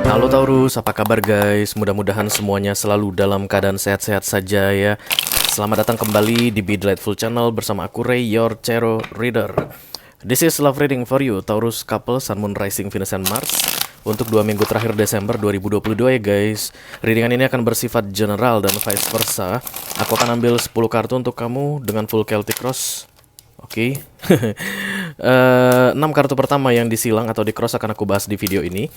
Halo Taurus, apa kabar guys? Mudah-mudahan semuanya selalu dalam keadaan sehat-sehat saja ya. Selamat datang kembali di Be Delightful Channel bersama aku Ray, your tarot reader. This is love reading for you, Taurus couple, Sun, Moon, Rising, Venus, and Mars. Untuk 2 minggu terakhir Desember 2022 ya guys. Readingan ini akan bersifat general dan vice versa. Aku akan ambil 10 kartu untuk kamu dengan full Celtic Cross. Oke. 6 kartu pertama yang disilang atau di cross akan aku bahas di video ini.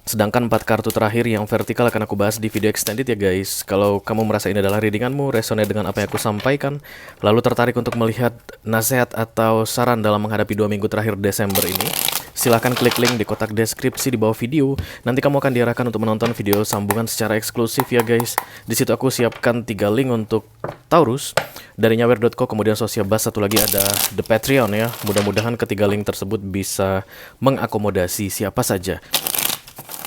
Sedangkan 4 kartu terakhir yang vertikal akan aku bahas di video extended ya guys. Kalau kamu merasa ini adalah readinganmu, resonate dengan apa yang aku sampaikan, lalu tertarik untuk melihat nasihat atau saran dalam menghadapi 2 minggu terakhir Desember ini, silahkan klik link di kotak deskripsi di bawah video. Nanti kamu akan diarahkan untuk menonton video sambungan secara eksklusif ya guys. Di situ aku siapkan 3 link untuk Taurus dari nyawer.co, kemudian Sosiabas, satu lagi ada The Patreon ya. Mudah-mudahan ketiga link tersebut bisa mengakomodasi siapa saja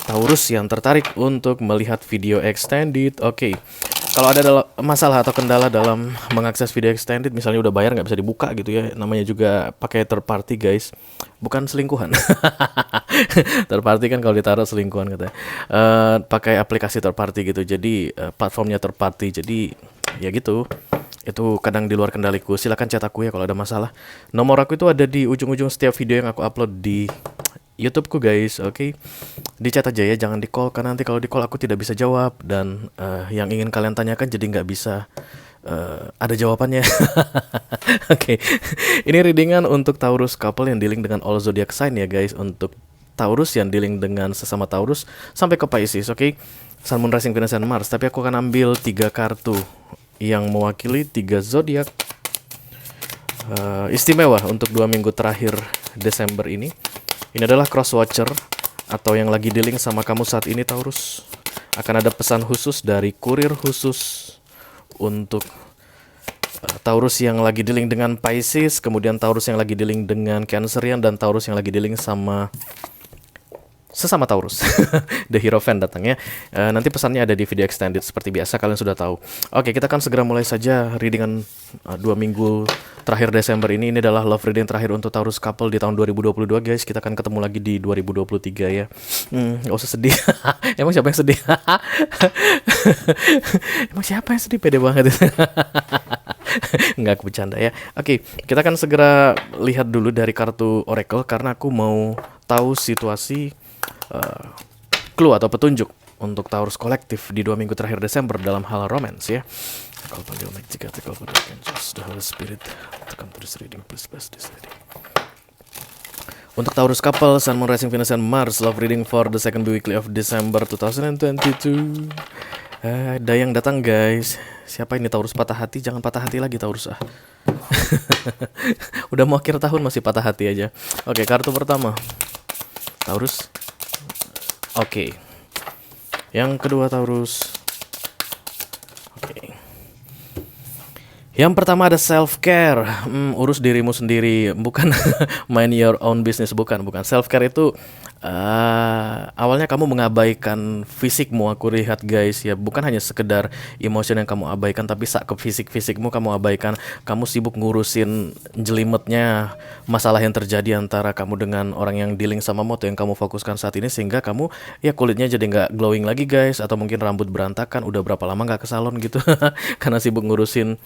Taurus yang tertarik untuk melihat video extended. Oke. Kalau ada masalah atau kendala dalam mengakses video extended, misalnya udah bayar nggak bisa dibuka gitu ya, namanya juga pakai third party guys, bukan selingkuhan. Third party kan kalau ditaruh selingkuhan katanya. Pakai aplikasi third party gitu, jadi platformnya third party, jadi ya gitu. Itu kadang di luar kendaliku. Silakan chat aku ya kalau ada masalah. Nomor aku itu ada di ujung-ujung setiap video yang aku upload di YouTubeku guys, oke. Di-chat aja ya, jangan di-call, karena nanti kalau di-call aku tidak bisa jawab. Dan yang ingin kalian tanyakan jadi nggak bisa ada jawabannya. Oke. Ini readingan untuk Taurus couple yang dealing dengan all zodiac sign ya guys. Untuk Taurus yang dealing dengan sesama Taurus sampai ke Pisces, oke. Sun, Moon, Rising, Venus, and Mars. Tapi aku akan ambil 3 kartu yang mewakili 3 zodiak istimewa untuk 2 minggu terakhir Desember ini. Ini adalah cross watcher atau yang lagi dealing sama kamu saat ini Taurus. Akan ada pesan khusus dari kurir khusus untuk Taurus yang lagi dealing dengan Pisces, kemudian Taurus yang lagi dealing dengan Cancerian, dan Taurus yang lagi dealing sama sesama Taurus. The Hierophant datangnya. Nanti pesannya ada di video extended seperti biasa, kalian sudah tahu. Oke, kita akan segera mulai saja readingan 2 minggu terakhir Desember ini. Ini adalah love reading terakhir untuk Taurus couple di tahun 2022 guys. Kita akan ketemu lagi di 2023 ya. Gak usah sedih. Emang siapa yang sedih? Emang siapa yang sedih? Pede banget. Nggak, aku bercanda ya. Oke, kita akan segera lihat dulu dari kartu Oracle, karena aku mau tahu situasi clue atau petunjuk untuk Taurus kolektif di 2 minggu terakhir Desember dalam hal romance ya. Kalau panggil magic, kalau pada angels, the Holy Spirit, to come to this reading, please bless this reading. Untuk Taurus couple, Sun, Moon, Rising, Venus, and Mars, love reading for the second weekly of December 2022. Ada yang datang guys. Siapa ini Taurus patah hati? Jangan patah hati lagi Taurus ah. Udah mau akhir tahun masih patah hati aja. Oke, kartu pertama Taurus. Oke. Yang kedua Taurus. Oke. Yang pertama ada self care. Urus dirimu sendiri, bukan mind your own business, bukan. Self care itu awalnya kamu mengabaikan fisikmu, aku lihat guys ya, bukan hanya sekedar emosi yang kamu abaikan, tapi sak ke fisikmu kamu abaikan. Kamu sibuk ngurusin jelimetnya masalah yang terjadi antara kamu dengan orang yang dealing sama moto yang kamu fokuskan saat ini, sehingga kamu ya kulitnya jadi nggak glowing lagi guys, atau mungkin rambut berantakan, udah berapa lama nggak ke salon gitu karena sibuk ngurusin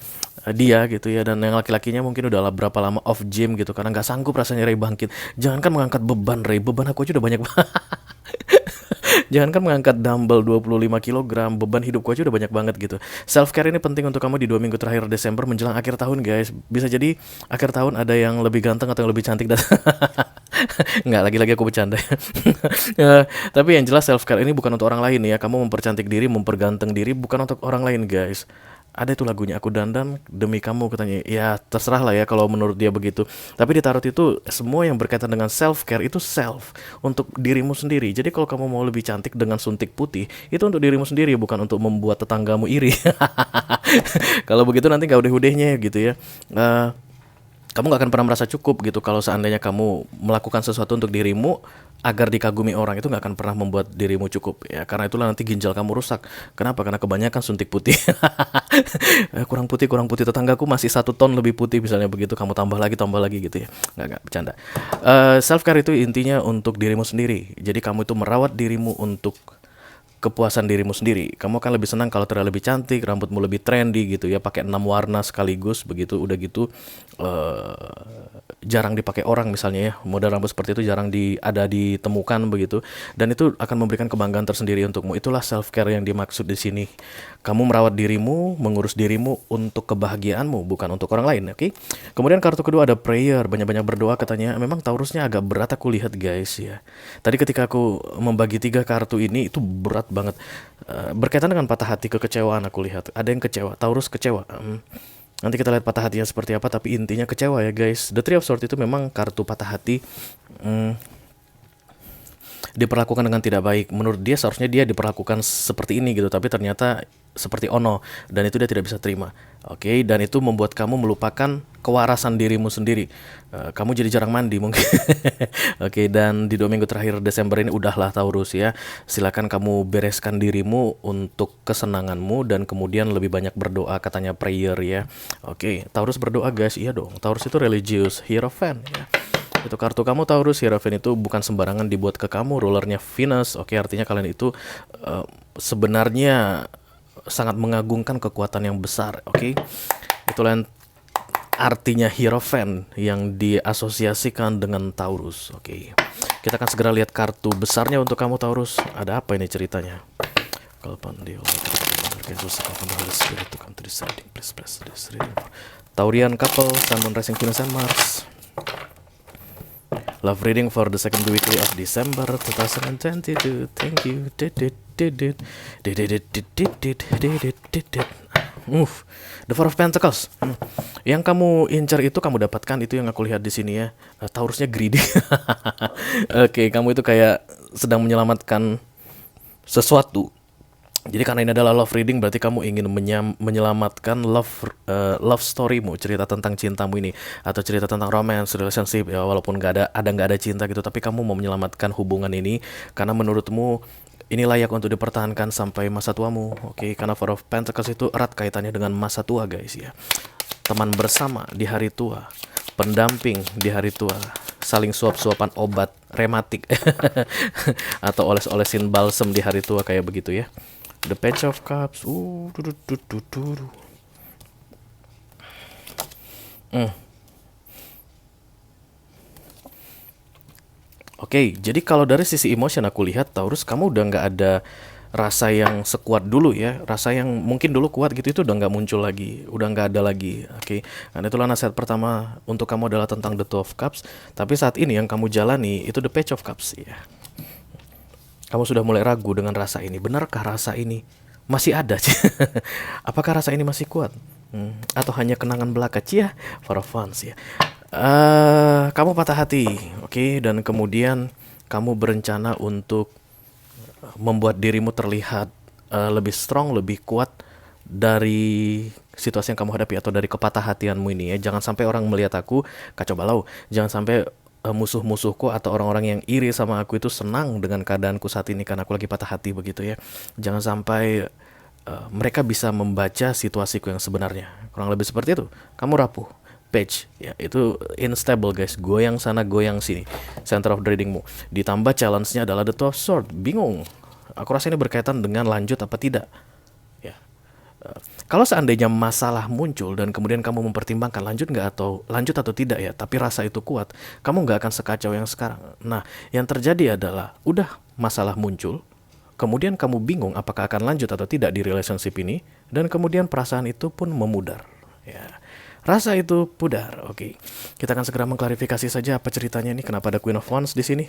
dia gitu ya. Dan yang laki-lakinya mungkin udah berapa lama off gym gitu karena nggak sanggup rasanya Ray bangkit. Jangankan mengangkat beban Ray, beban aku aja udah banyak banget. Jangankan mengangkat dumbbell 25 kg, beban hidupku aja udah banyak banget gitu. Self care ini penting untuk kamu di 2 minggu terakhir Desember menjelang akhir tahun guys. Bisa jadi akhir tahun ada yang lebih ganteng atau yang lebih cantik dan nggak, lagi-lagi aku bercanda ya. Tapi yang jelas self care ini bukan untuk orang lain ya. Kamu mempercantik diri, memperganteng diri bukan untuk orang lain guys. Ada itu lagunya, aku dandan demi kamu katanya. Ya terserah lah ya kalau menurut dia begitu. Tapi di tarot itu semua yang berkaitan dengan self care itu self, untuk dirimu sendiri. Jadi kalau kamu mau lebih cantik dengan suntik putih, itu untuk dirimu sendiri, bukan untuk membuat tetanggamu iri. Kalau begitu nanti gak udeh-udehnya gitu ya. Kamu gak akan pernah merasa cukup gitu kalau seandainya kamu melakukan sesuatu untuk dirimu agar dikagumi orang itu nggak akan pernah membuat dirimu cukup ya, karena itulah nanti ginjal kamu rusak. Kenapa? Karena kebanyakan suntik putih. Kurang putih tetanggaku masih 1 ton lebih putih misalnya begitu, kamu tambah lagi gitu ya. Nggak bercanda. Self care itu intinya untuk dirimu sendiri. Jadi kamu itu merawat dirimu untuk kepuasan dirimu sendiri. Kamu akan lebih senang kalau terlihat lebih cantik, rambutmu lebih trendy gitu ya, pakai 6 warna sekaligus begitu. Udah gitu jarang dipakai orang misalnya ya. Model rambut seperti itu jarang ada ditemukan begitu. Dan itu akan memberikan kebanggaan tersendiri untukmu. Itulah self care yang dimaksud di sini. Kamu merawat dirimu, mengurus dirimu untuk kebahagiaanmu, bukan untuk orang lain, oke? Kemudian kartu kedua ada prayer, banyak-banyak berdoa katanya. Memang Taurusnya agak berat aku lihat guys ya. Tadi ketika aku membagi 3 kartu ini itu berat banget. Berkaitan dengan patah hati, kekecewaan aku lihat. Ada yang kecewa, Taurus kecewa. Nanti kita lihat patah hatinya seperti apa, tapi intinya kecewa ya guys. The Three of Swords itu memang kartu patah hati. Diperlakukan dengan tidak baik. Menurut dia seharusnya dia diperlakukan seperti ini gitu, tapi ternyata seperti Ono, dan itu dia tidak bisa terima. Oke, dan itu membuat kamu melupakan kewarasan dirimu sendiri. Kamu jadi jarang mandi mungkin. Oke, dan di 2 minggu terakhir Desember ini udahlah Taurus ya. Silakan kamu bereskan dirimu untuk kesenanganmu dan kemudian lebih banyak berdoa, katanya prayer ya. Oke, Taurus berdoa guys. Iya dong. Taurus itu religious, hierophant ya. Itu kartu kamu Taurus, hierophant itu bukan sembarangan dibuat ke kamu, rulernya Venus. Oke, artinya kalian itu sebenarnya sangat mengagungkan kekuatan yang besar. Oke, itulah artinya hierophant yang diasosiasikan dengan Taurus. Oke, kita akan segera lihat kartu besarnya untuk kamu Taurus. Ada apa ini ceritanya? Taurian couple, Sun, Moon, Rising, Venus, and Mars. Love reading for the second weekly of December 2022. Thank you. The Four of Pentacles. Yang kamu incar itu kamu dapatkan, itu yang aku lihat di sini ya. Taurusnya greedy. Oke, kamu itu kayak sedang menyelamatkan sesuatu. Jadi karena ini adalah love reading, berarti kamu ingin menyelamatkan love storymu, cerita tentang cintamu ini, atau cerita tentang romance, relationship ya, walaupun nggak ada cinta gitu, tapi kamu mau menyelamatkan hubungan ini karena menurutmu ini layak untuk dipertahankan sampai masa tuamu. Oke, karena Four of Pentacles itu erat kaitannya dengan masa tua guys ya. Teman bersama di hari tua, pendamping di hari tua, saling suap-suapan obat rematik atau oles-olesin balsem di hari tua kayak begitu ya. The Page of Cups. Oke, jadi kalau dari sisi emotion aku lihat Taurus, kamu udah nggak ada rasa yang sekuat dulu ya. Rasa yang mungkin dulu kuat gitu itu udah nggak muncul lagi, udah nggak ada lagi. Oke, karena itulah nasihat pertama untuk kamu adalah tentang The Two of Cups. Tapi saat ini yang kamu jalani itu The Page of Cups ya. Kamu sudah mulai ragu dengan rasa ini. Benarkah rasa ini masih ada? Apakah rasa ini masih kuat? Atau hanya kenangan belaka? For fun ya. Kamu patah hati, oke, dan kemudian kamu berencana untuk membuat dirimu terlihat lebih strong, lebih kuat dari situasi yang kamu hadapi atau dari kepatah hatianmu ini ya. Jangan sampai orang melihat aku kacau balau. Jangan sampai musuh-musuhku atau orang-orang yang iri sama aku itu senang dengan keadaanku saat ini karena aku lagi patah hati begitu ya. Jangan sampai mereka bisa membaca situasiku yang sebenarnya. Kurang lebih seperti itu. Kamu rapuh. Page ya, itu unstable guys, goyang sana goyang sini, center of readingmu. Ditambah challenge-nya adalah The Two of Swords. Bingung, aku rasa ini berkaitan dengan lanjut apa tidak ya. Kalau seandainya masalah muncul dan kemudian kamu mempertimbangkan lanjut atau tidak ya, tapi rasa itu kuat, kamu nggak akan sekacau yang sekarang. Nah, yang terjadi adalah udah masalah muncul, kemudian kamu bingung apakah akan lanjut atau tidak di relationship ini, dan kemudian perasaan itu pun memudar ya. Rasa itu pudar. Oke. Kita akan segera mengklarifikasi saja apa ceritanya ini, kenapa ada Queen of Wands di sini.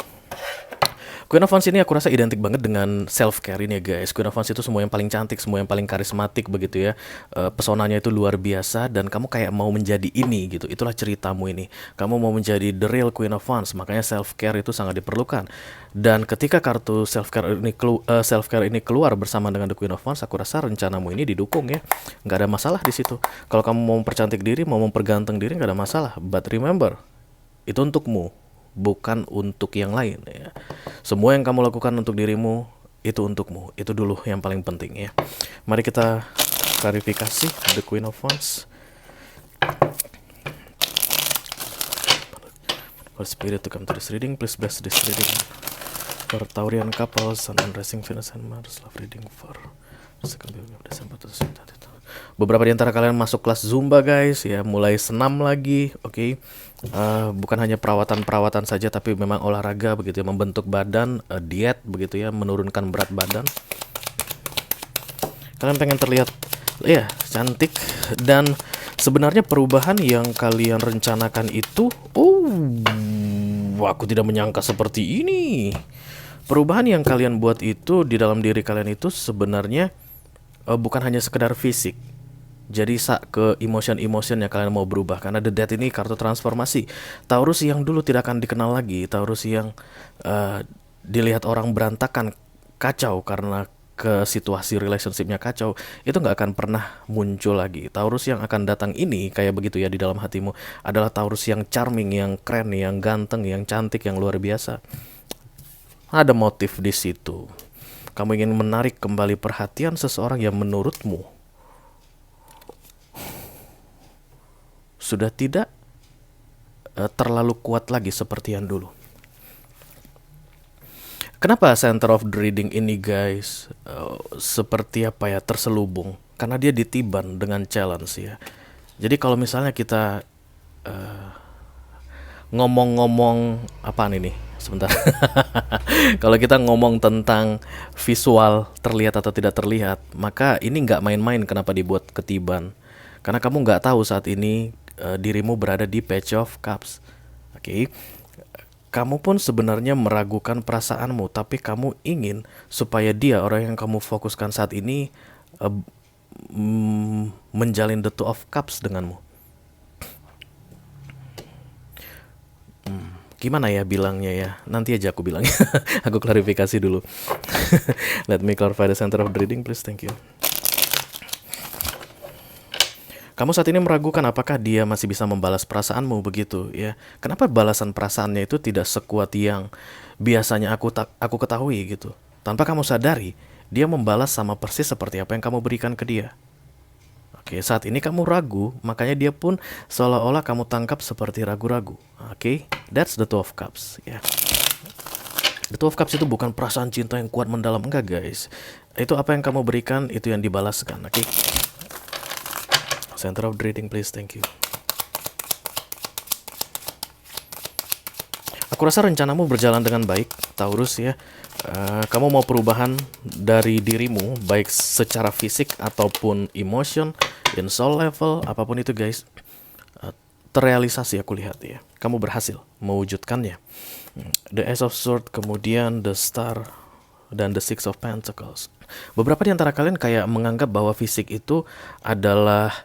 Queen of Wands ini aku rasa identik banget dengan self care ini ya guys. Queen of Wands itu semua yang paling cantik, semua yang paling karismatik begitu ya. Pesonanya itu luar biasa dan kamu kayak mau menjadi ini gitu. Itulah ceritamu ini. Kamu mau menjadi the real Queen of Wands, makanya self care itu sangat diperlukan. Dan ketika kartu self care ini keluar bersama dengan the Queen of Wands, aku rasa rencanamu ini didukung ya. Nggak ada masalah di situ. Kalau kamu mau mempercantik diri, mau memperganteng diri, nggak ada masalah. But remember, itu untukmu, bukan untuk yang lain ya. Semua yang kamu lakukan untuk dirimu itu untukmu. Itu dulu yang paling penting ya. Mari kita klarifikasi the Queen of Wands. For spirit to come to this reading, please bless this reading for Taurian couples, Sun and Rising Venus and Mars. Love reading for second week of December. Beberapa di antara kalian masuk kelas Zumba guys ya, mulai senam lagi, oke. Bukan hanya perawatan saja, tapi memang olahraga begitu ya, membentuk badan, diet begitu ya, menurunkan berat badan. Kalian pengen terlihat ya cantik, dan sebenarnya perubahan yang kalian rencanakan itu, aku tidak menyangka seperti ini. Perubahan yang kalian buat itu di dalam diri kalian itu sebenarnya bukan hanya sekedar fisik. Jadi ke emotion yang kalian mau berubah. Karena The Death ini kartu transformasi. Taurus yang dulu tidak akan dikenal lagi. Taurus yang dilihat orang berantakan, kacau karena ke situasi relationshipnya kacau, itu nggak akan pernah muncul lagi. Taurus yang akan datang ini kayak begitu ya di dalam hatimu adalah Taurus yang charming, yang keren, yang ganteng, yang cantik, yang luar biasa. Ada motif di situ. Kamu ingin menarik kembali perhatian seseorang yang menurutmu sudah tidak terlalu kuat lagi seperti yang dulu. Kenapa center of the reading ini guys seperti apa ya, terselubung? Karena dia ditiban dengan challenge ya. Jadi kalau misalnya kita ngomong-ngomong apaan ini? Sebentar. Kalau kita ngomong tentang visual terlihat atau tidak terlihat, maka ini nggak main-main kenapa dibuat ketiban. Karena kamu nggak tahu saat ini dirimu berada di Page of Cups. Oke. Kamu pun sebenarnya meragukan perasaanmu, tapi kamu ingin supaya dia, orang yang kamu fokuskan saat ini, menjalin the Two of Cups denganmu. Gimana ya bilangnya ya? Nanti aja aku bilangnya. Aku klarifikasi dulu. Let me clarify the center of the reading, please. Thank you. Kamu saat ini meragukan apakah dia masih bisa membalas perasaanmu begitu ya. Kenapa balasan perasaannya itu tidak sekuat yang biasanya aku ketahui gitu. Tanpa kamu sadari, dia membalas sama persis seperti apa yang kamu berikan ke dia. Oke, saat ini kamu ragu, makanya dia pun seolah-olah kamu tangkap seperti ragu-ragu. Oke, that's the Two of Cups ya. The Two of Cups itu bukan perasaan cinta yang kuat mendalam, enggak guys. Itu apa yang kamu berikan, itu yang dibalaskan, oke. Center of the reading please, thank you. Aku rasa rencanamu berjalan dengan baik, Taurus ya. Kamu mau perubahan dari dirimu, baik secara fisik ataupun emotion, in soul level, apapun itu guys, terrealisasi aku lihat ya. Kamu berhasil mewujudkannya. The Ace of Swords, kemudian The Star, dan The Six of Pentacles. Beberapa di antara kalian kayak menganggap bahwa fisik itu adalah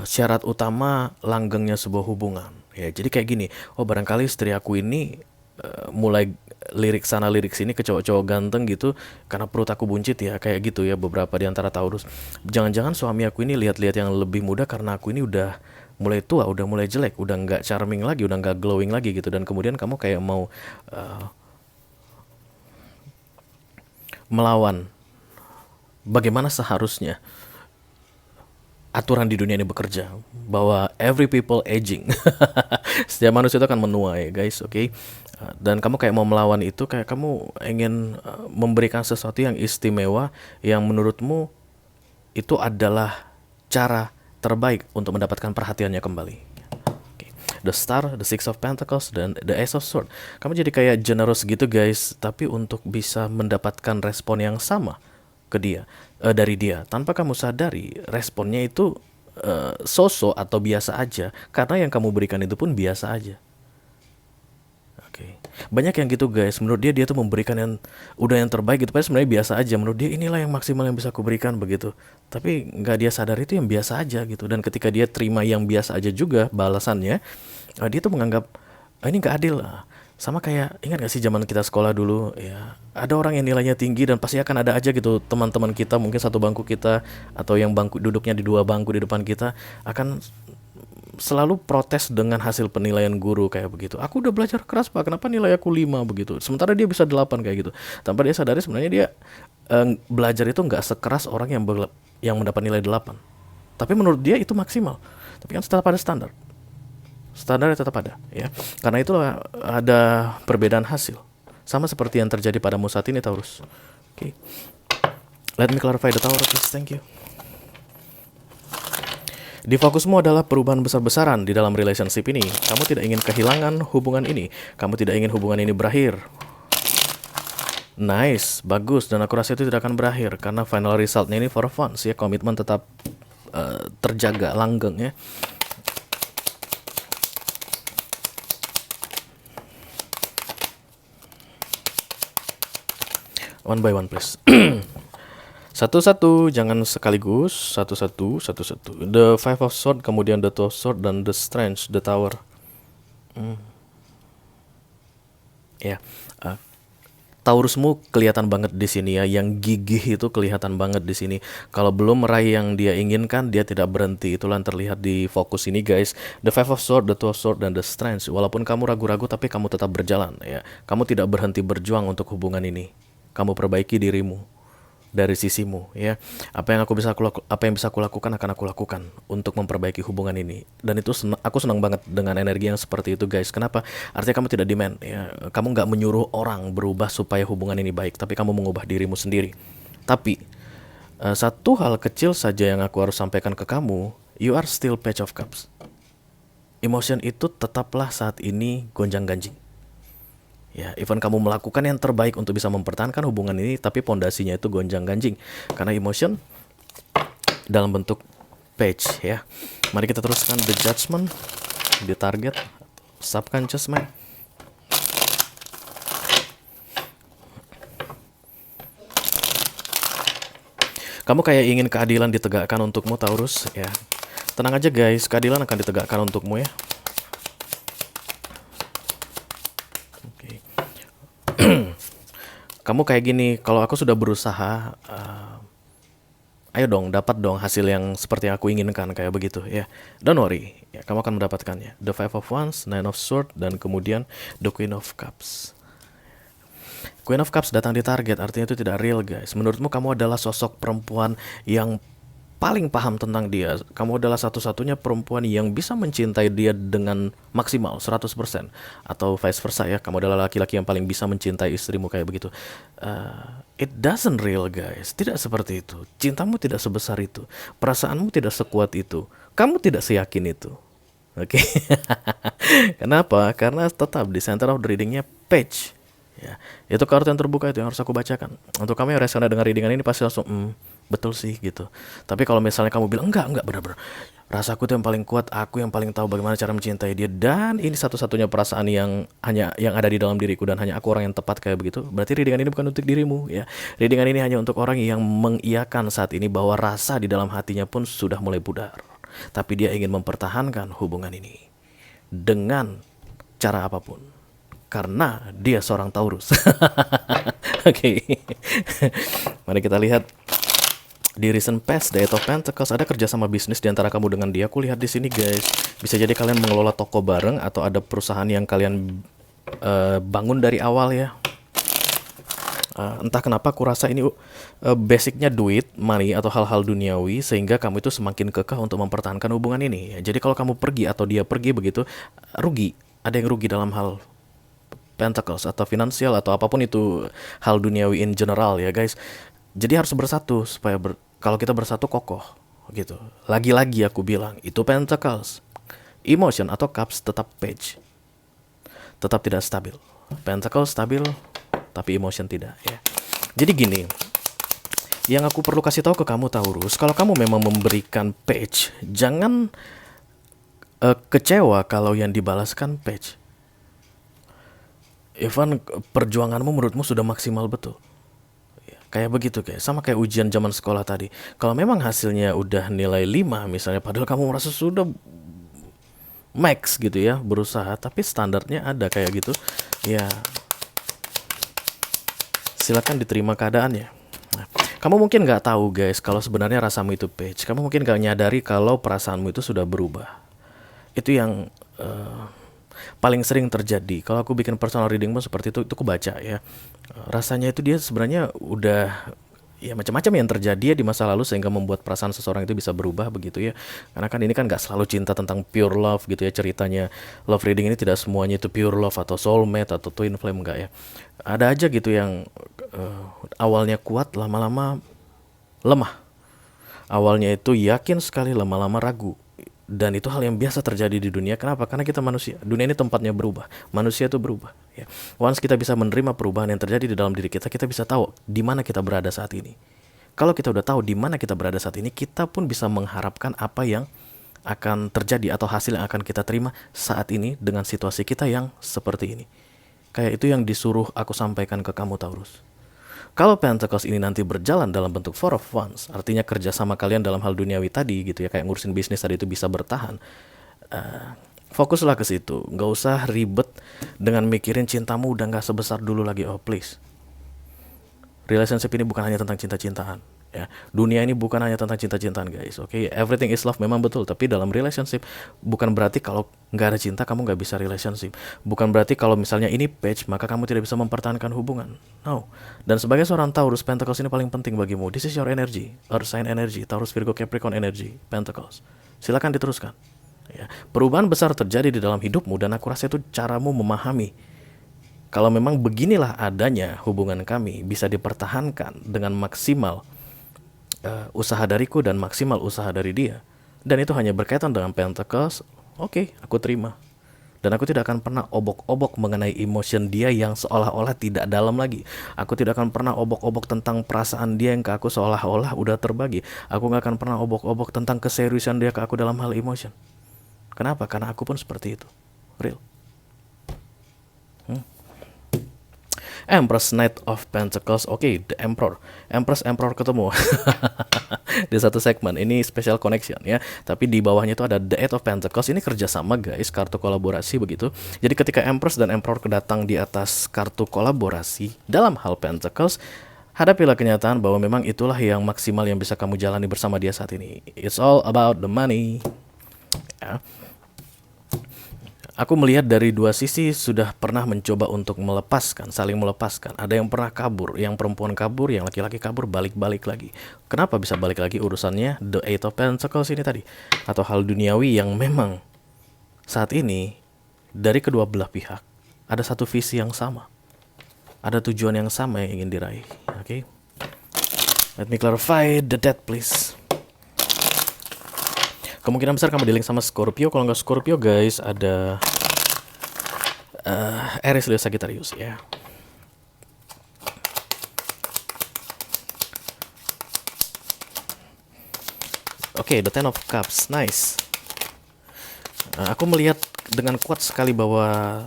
syarat utama langgengnya sebuah hubungan ya. Jadi kayak gini, barangkali istri aku ini mulai lirik sana lirik sini ke cowok-cowok ganteng gitu karena perut aku buncit ya, kayak gitu ya beberapa di antara Taurus. Jangan-jangan suami aku ini lihat-lihat yang lebih muda karena aku ini udah mulai tua, udah mulai jelek, udah nggak charming lagi, udah nggak glowing lagi gitu, dan kemudian kamu kayak mau melawan bagaimana seharusnya aturan di dunia ini bekerja, bahwa every people aging. Setiap manusia itu akan menua ya guys, oke. Dan kamu kayak mau melawan itu, kayak kamu ingin memberikan sesuatu yang istimewa yang menurutmu itu adalah cara terbaik untuk mendapatkan perhatiannya kembali. The Star, The Six of Pentacles, dan The Ace of Swords. Kamu jadi kayak generous gitu guys, tapi untuk bisa mendapatkan respon yang sama ke dia, dari dia, tanpa kamu sadari responnya itu so-so atau biasa aja, karena yang kamu berikan itu pun biasa aja. Oke. Banyak yang gitu guys, menurut dia tuh memberikan yang udah yang terbaik gitu, padahal sebenarnya biasa aja. Menurut dia inilah yang maksimal yang bisa aku berikan begitu, tapi nggak dia sadar itu yang biasa aja gitu. Dan ketika dia terima yang biasa aja juga balasannya, dia tuh menganggap ini nggak adil. Sama kayak, ingat gak sih zaman kita sekolah dulu ya, ada orang yang nilainya tinggi dan pasti akan ada aja gitu teman-teman kita, mungkin satu bangku kita, atau yang bangku duduknya di dua bangku di depan kita, akan selalu protes dengan hasil penilaian guru kayak begitu. Aku udah belajar keras Pak, kenapa nilai aku 5 begitu? Sementara dia bisa 8 kayak gitu. Tanpa dia sadari sebenarnya dia belajar itu nggak sekeras orang yang mendapat nilai 8. Tapi menurut dia itu maksimal. Tapi kan tetap ada standar. Standarnya tetap ada, ya. Karena itulah ada perbedaan hasil. Sama seperti yang terjadi padamu saat ini, Taurus. Oke. Let me clarify the Taurus, please. Thank you. Di fokusmu adalah perubahan besar-besaran di dalam relationship ini. Kamu tidak ingin kehilangan hubungan ini. Kamu tidak ingin hubungan ini berakhir. Nice, bagus. Dan aku rasa itu tidak akan berakhir. Karena final resultnya ini for fun, ya. Komitmen tetap terjaga, langgeng, ya. One by one, please. Satu-satu, jangan sekaligus. Satu-satu, satu-satu. The Five of Swords, kemudian the Two of Swords, dan the Strength, the Tower. Ya, Taurusmu kelihatan banget di sini ya. Yang gigih itu kelihatan banget di sini. Kalau belum meraih yang dia inginkan, dia tidak berhenti. Itulah yang terlihat di fokus ini, guys. The Five of Swords, the Two of Swords, dan the Strength. Walaupun kamu ragu-ragu, tapi kamu tetap berjalan. Ya, kamu tidak berhenti berjuang untuk hubungan ini. Kamu perbaiki dirimu dari sisimu, ya. Apa yang bisa aku lakukan akan aku lakukan untuk memperbaiki hubungan ini. Dan itu aku senang banget dengan energi yang seperti itu, guys. Kenapa? Artinya kamu tidak demand, ya. Kamu nggak menyuruh orang berubah supaya hubungan ini baik, tapi kamu mengubah dirimu sendiri. Tapi satu hal kecil saja yang aku harus sampaikan ke kamu, you are still Page of Cups. Emotion itu tetaplah saat ini gonjang-ganjing. Ya, even kamu melakukan yang terbaik untuk bisa mempertahankan hubungan ini, tapi pondasinya itu gonjang-ganjing. Karena emotion dalam bentuk page, ya. Mari kita teruskan the judgment, the target, subconscious mind. Kamu kayak ingin keadilan ditegakkan untukmu, Taurus, ya. Tenang aja, guys, keadilan akan ditegakkan untukmu, ya. Kamu kayak gini, kalau aku sudah berusaha, ayo dong, dapat dong hasil yang seperti yang aku inginkan, kayak begitu, ya. Don't worry, ya, kamu akan mendapatkannya. The Five of Wands, Nine of Swords, dan kemudian the Queen of Cups. Queen of Cups datang di target, artinya itu tidak real, guys. Menurutmu kamu adalah sosok perempuan yang paling paham tentang dia. Kamu adalah satu-satunya perempuan yang bisa mencintai dia dengan maksimal 100%. Atau vice versa, ya. Kamu adalah laki-laki yang paling bisa mencintai istrimu, kayak begitu. It doesn't real, guys. Tidak seperti itu. Cintamu tidak sebesar itu. Perasaanmu tidak sekuat itu. Kamu tidak seyakin itu. Oke. Kenapa? Karena tetap di center of the readingnya page. Ya, itu kartu yang terbuka, itu yang harus aku bacakan. Untuk kamu yang resona dengan readingan ini pasti langsung betul sih gitu. Tapi kalau misalnya kamu bilang enggak benar-benar rasaku itu yang paling kuat, aku yang paling tahu bagaimana cara mencintai dia, dan ini satu-satunya perasaan yang ada di dalam diriku, dan hanya aku orang yang tepat kayak begitu, berarti readingan ini bukan untuk dirimu, ya. Readingan ini hanya untuk orang yang mengiyakan saat ini bahwa rasa di dalam hatinya pun sudah mulai pudar, tapi dia ingin mempertahankan hubungan ini dengan cara apapun. Karena dia seorang Taurus. Oke. Mari kita lihat di recent past, the Eight of Pentacles, ada kerjasama bisnis di antara kamu dengan dia. Aku lihat di sini, guys. Bisa jadi kalian mengelola toko bareng, atau ada perusahaan yang kalian bangun dari awal, ya. Entah kenapa aku rasa ini basicnya duit, money, atau hal-hal duniawi, sehingga kamu itu semakin kekeh untuk mempertahankan hubungan ini, ya. Jadi kalau kamu pergi atau dia pergi begitu, rugi. Ada yang rugi dalam hal Pentacles atau finansial atau apapun itu, hal duniawi in general, ya, guys. Jadi harus bersatu supaya kalau kita bersatu kokoh gitu. Lagi-lagi aku bilang itu Pentacles. Emotion atau Cups tetap page. Tetap tidak stabil. Pentacles stabil tapi emotion tidak, ya. Jadi gini, yang aku perlu kasih tahu ke kamu, Taurus, kalau kamu memang memberikan page, jangan kecewa kalau yang dibalaskan page. Evan, perjuanganmu menurutmu sudah maksimal betul. Ya, kayak begitu, kayak sama kayak ujian zaman sekolah tadi. Kalau memang hasilnya udah nilai 5 misalnya, padahal kamu merasa sudah max gitu, ya, berusaha, tapi standarnya ada kayak gitu, ya, silakan diterima keadaannya. Nah, kamu mungkin nggak tahu, guys, kalau sebenarnya rasamu itu page. Kamu mungkin nggak nyadari kalau perasaanmu itu sudah berubah. Itu yang paling sering terjadi. Kalau aku bikin personal reading pun seperti itu aku baca ya. Rasanya itu dia sebenarnya udah ya macam-macam yang terjadi ya di masa lalu sehingga membuat perasaan seseorang itu bisa berubah begitu ya. Karena kan ini kan nggak selalu cinta tentang pure love gitu ya ceritanya. Love reading ini tidak semuanya itu pure love atau soulmate atau twin flame, enggak ya. Ada aja gitu yang awalnya kuat, lama-lama lemah. Awalnya itu yakin sekali, lama-lama ragu. Dan itu hal yang biasa terjadi di dunia. Kenapa? Karena kita manusia. Dunia ini tempatnya berubah. Manusia itu berubah. Ya. Once kita bisa menerima perubahan yang terjadi di dalam diri kita, kita bisa tahu di mana kita berada saat ini. Kalau kita udah tahu di mana kita berada saat ini, kita pun bisa mengharapkan apa yang akan terjadi atau hasil yang akan kita terima saat ini dengan situasi kita yang seperti ini. Kayak itu yang disuruh aku sampaikan ke kamu, Taurus. Kalau Pentacles ini nanti berjalan dalam bentuk Four of Wands, artinya kerjasama kalian dalam hal duniawi tadi gitu ya, kayak ngurusin bisnis tadi itu bisa bertahan. Fokuslah ke situ, nggak usah ribet dengan mikirin cintamu udah nggak sebesar dulu lagi. Oh please, relationship ini bukan hanya tentang cinta-cintaan. Ya, dunia ini bukan hanya tentang cinta-cintaan guys. Oke, everything is love memang betul, tapi dalam relationship bukan berarti kalau nggak ada cinta kamu nggak bisa relationship. Bukan berarti kalau misalnya ini page maka kamu tidak bisa mempertahankan hubungan. No. Dan sebagai seorang Taurus, Pentacles ini paling penting bagimu. This is your energy, Earth sign energy, Taurus, Virgo, Capricorn energy, Pentacles. Silakan diteruskan. Ya, perubahan besar terjadi di dalam hidupmu dan aku rasa itu caramu memahami. Kalau memang beginilah adanya hubungan kami bisa dipertahankan dengan maksimal usaha dariku dan maksimal usaha dari dia, dan itu hanya berkaitan dengan Pentacles, oke, aku terima. Dan aku tidak akan pernah obok-obok mengenai emotion dia yang seolah-olah tidak dalam lagi. Aku tidak akan pernah obok-obok tentang perasaan dia yang ke aku seolah-olah udah terbagi. Aku gak akan pernah obok-obok tentang keseriusan dia ke aku dalam hal emotion. Kenapa? Karena aku pun seperti itu. Real. Empress, Knight of Pentacles. Oke, The Emperor. Empress, Emperor ketemu di satu segmen. Ini special connection ya. Tapi di bawahnya itu ada The Eight of Pentacles. Ini kerjasama guys, kartu kolaborasi begitu. Jadi ketika Empress dan Emperor kedatang di atas kartu kolaborasi dalam hal Pentacles, hadapilah kenyataan bahwa memang itulah yang maksimal yang bisa kamu jalani bersama dia saat ini. It's all about the money. Ya. Aku melihat dari dua sisi sudah pernah mencoba untuk melepaskan, saling melepaskan. Ada yang pernah kabur, yang perempuan kabur, yang laki-laki kabur, balik-balik lagi. Kenapa bisa balik lagi urusannya? The Eight of Pentacles ini tadi. Atau hal duniawi yang memang saat ini dari kedua belah pihak ada satu visi yang sama. Ada tujuan yang sama yang ingin diraih. Oke. Let me clarify the death please. Kemungkinan besar kamu dealing sama Scorpio. Kalau nggak Scorpio guys, ada Aries, Leo, Sagittarius ya. Oke, the Ten of Cups, nice. Aku melihat dengan kuat sekali bahwa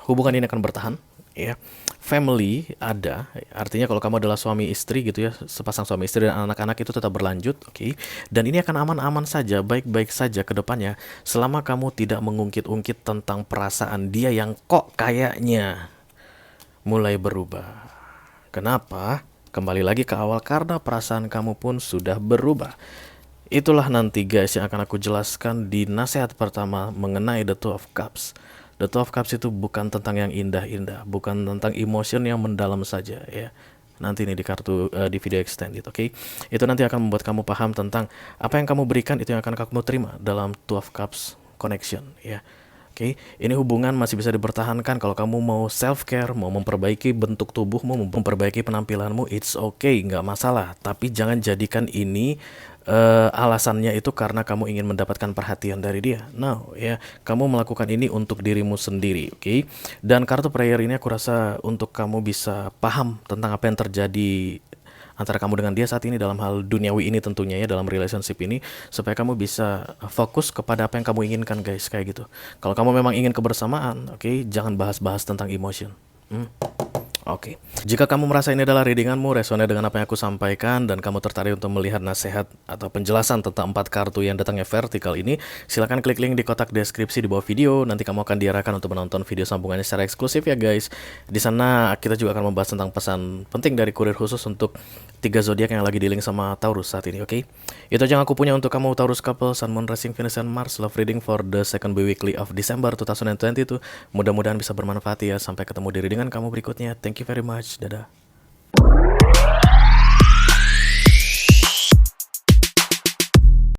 hubungan ini akan bertahan ya. Family ada, artinya kalau kamu adalah suami istri gitu ya, sepasang suami istri dan anak-anak itu tetap berlanjut, oke. Dan ini akan aman-aman saja, baik-baik saja ke depannya, selama kamu tidak mengungkit-ungkit tentang perasaan dia yang kok kayaknya mulai berubah. Kenapa? Kembali lagi ke awal, karena perasaan kamu pun sudah berubah. Itulah nanti guys yang akan aku jelaskan di nasihat pertama mengenai The Two of Cups. The Two of Cups itu bukan tentang yang indah-indah, bukan tentang emotion yang mendalam saja ya. Nanti ini di kartu di video extended, oke? Itu nanti akan membuat kamu paham tentang apa yang kamu berikan itu yang akan kamu terima dalam Two of Cups connection ya. Oke, ini hubungan masih bisa dipertahankan kalau kamu mau self care, mau memperbaiki bentuk tubuhmu, memperbaiki penampilanmu, it's okay, nggak masalah. Tapi jangan jadikan ini alasannya itu karena kamu ingin mendapatkan perhatian dari dia. No, ya, kamu melakukan ini untuk dirimu sendiri, oke? Dan kartu prayer ini aku rasa untuk kamu bisa paham tentang apa yang terjadi antara kamu dengan dia saat ini dalam hal duniawi ini tentunya ya, dalam relationship ini, supaya kamu bisa fokus kepada apa yang kamu inginkan guys, kayak gitu. Kalau kamu memang ingin kebersamaan, oke, jangan bahas-bahas tentang emotion. Oke, jika kamu merasa ini adalah readinganmu, resonnya dengan apa yang aku sampaikan, dan kamu tertarik untuk melihat nasihat atau penjelasan tentang 4 kartu yang datangnya vertikal ini, silakan klik link di kotak deskripsi di bawah video. Nanti kamu akan diarahkan untuk menonton video sambungannya secara eksklusif ya guys. Di sana kita juga akan membahas tentang pesan penting dari kurir khusus untuk 3 zodiak yang lagi di-link sama Taurus saat ini, oke? Itu aja yang aku punya untuk kamu Taurus couple, Sun, Moon, Rising, Venus, and Mars. Love reading for the second weekly of December 2022. Mudah-mudahan bisa bermanfaat ya. Sampai ketemu di readingan kamu berikutnya. Thank you very much. Dadah.